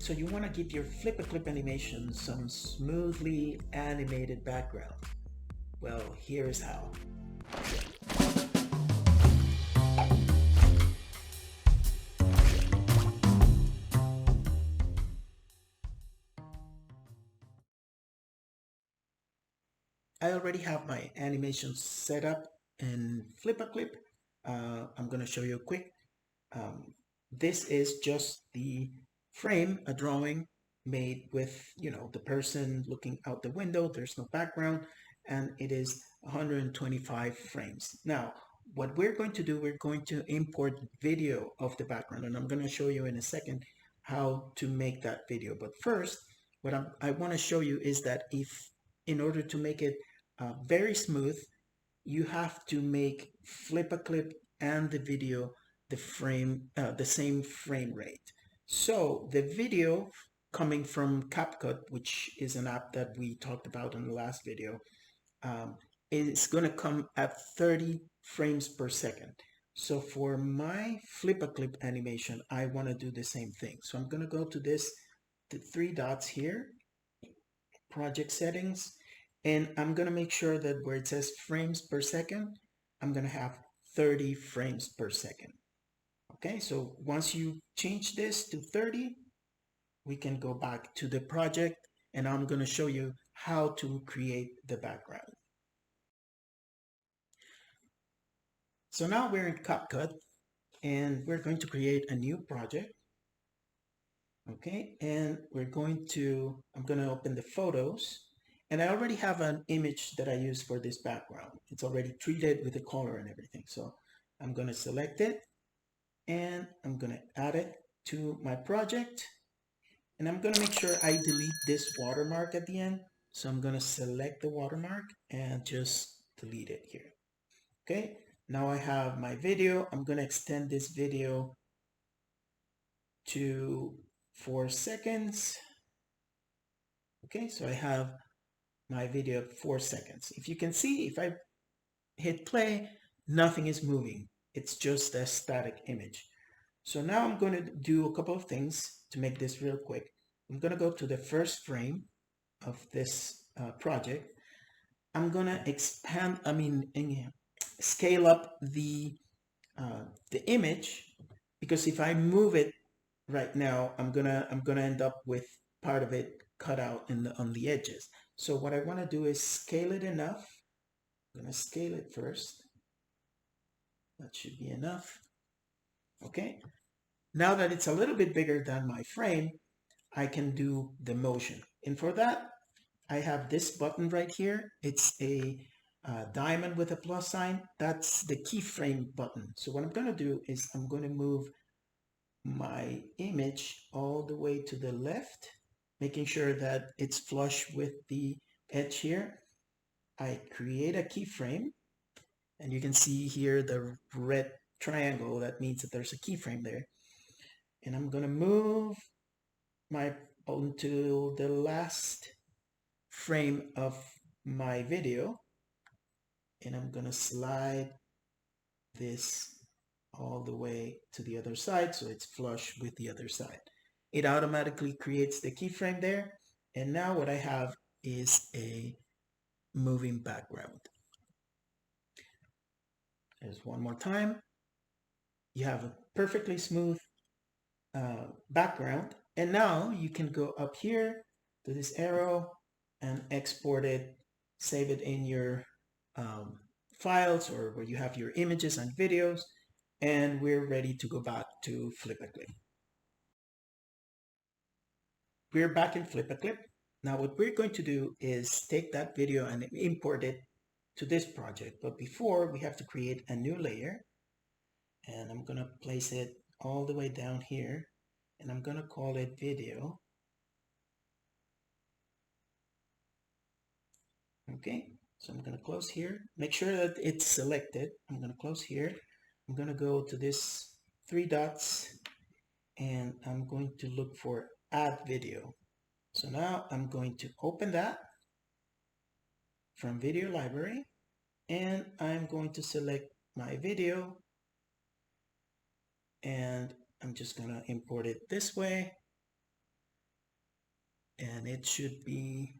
So you want to give your FlipaClip animation some smoothly animated background. Well, here's how. I already have my animation set up in FlipaClip. I'm going to show you quick. This is just the frame, a drawing made with, the person looking out the window. There's no background, and it is 125 frames. Now, what we're going to do, we're going to import video of the background, and I'm going to show you in a second how to make that video. But first, what I want to show you is that in order to make it very smooth, you have to make FlipaClip and the video the same frame rate. So the video coming from CapCut, which is an app that we talked about in the last video, is going to come at 30 frames per second. So for my FlipaClip animation, I want to do the same thing. So I'm going to go to the three dots here, project settings, and I'm going to make sure that where it says frames per second, I'm going to have 30 frames per second. Okay, so once you change this to 30, we can go back to the project, and I'm going to show you how to create the background. So now we're in CapCut, and we're going to create a new project. Okay, and I'm going to open the photos, and I already have an image that I use for this background. It's already treated with the color and everything. So I'm going to select it, and I'm going to add it to my project, and I'm going to make sure I delete this watermark at the end. So I'm going to select the watermark and just delete it here. Okay, now I have my video. I'm going to extend this video to 4 seconds. Okay, so I have my video at 4 seconds. If you can see, if I hit play, nothing is moving. It's just a static image. So now I'm going to do a couple of things to make this real quick. I'm going to go to the first frame of this project. I'm going to scale up the image, because if I move it right now, I'm gonna end up with part of it cut out on the edges. So what I want to do is scale it enough. I'm going to scale it first. That should be enough. Okay. Now that it's a little bit bigger than my frame, I can do the motion. And for that, I have this button right here. It's a diamond with a plus sign. That's the keyframe button. So what I'm going to do is I'm going to move my image all the way to the left, making sure that it's flush with the edge here. I create a keyframe, and you can see here the red triangle. That means that there's a keyframe there. And I'm going to move my until the last frame of my video, and I'm going to slide this all the way to the other side so it's flush with the other side. It automatically creates the keyframe there, and now what I have is a moving background. There's one more time. You have a perfectly smooth background, and now you can go up here to this arrow and export it, save it in your files or where you have your images and videos, and we're ready to go back to FlipaClip. We're back in FlipaClip. Now what we're going to do is take that video and import it to this project. But before, we have to create a new layer, and I'm going to place it all the way down here, and I'm going to call it video. Okay, so I'm going to close here. Make sure that it's selected. I'm going to close here. I'm going to go to this three dots, and I'm going to look for add video. So now I'm going to open that from video library, and I'm going to select my video, and I'm just going to import it this way. and it should be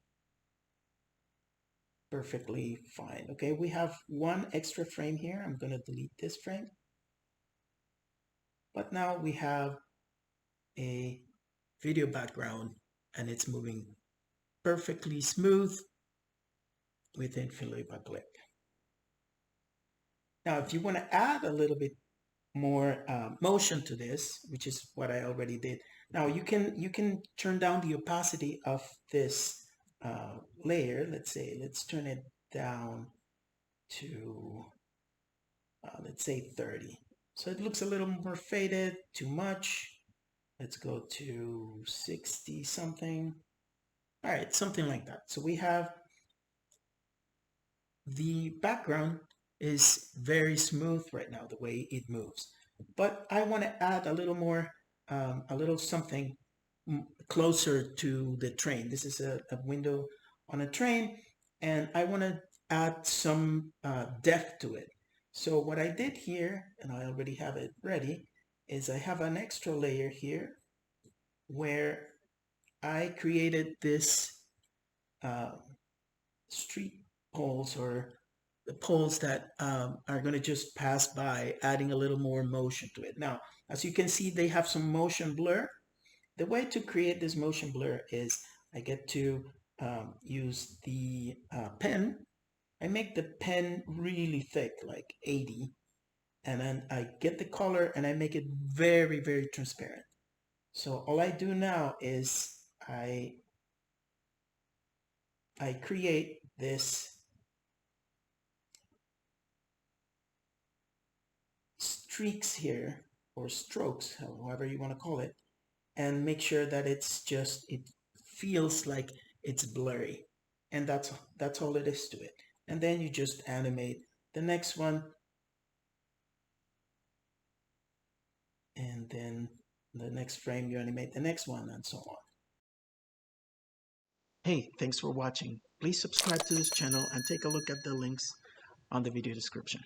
perfectly fine. Okay, we have one extra frame here. I'm going to delete this frame. But now we have a video background and it's moving perfectly smooth within FlipaClip. Now, if you want to add a little bit more motion to this, which is what I already did. Now you can turn down the opacity of this layer. Let's turn it down to let's say 30. So it looks a little more faded, too much. Let's go to 60 something. All right, something like that. So we have the background is very smooth right now, the way it moves. But I want to add a little more, a little something closer to the train. This is a window on a train, and I want to add some depth to it. So what I did here, and I already have it ready, is I have an extra layer here where I created this street poles, or the poles that are going to just pass by, adding a little more motion to it. Now, as you can see, they have some motion blur. The way to create this motion blur is I get to use the pen. I make the pen really thick, like 80, and then I get the color and I make it very, very transparent. So all I do now is I create this streaks here, or strokes, however you want to call it, and make sure that it's just, it feels like it's blurry, and that's all it is to it. And then you just animate the next one, and then the next frame you animate the next one, and so on. Hey, thanks for watching. Please subscribe to this channel and take a look at the links on the video description.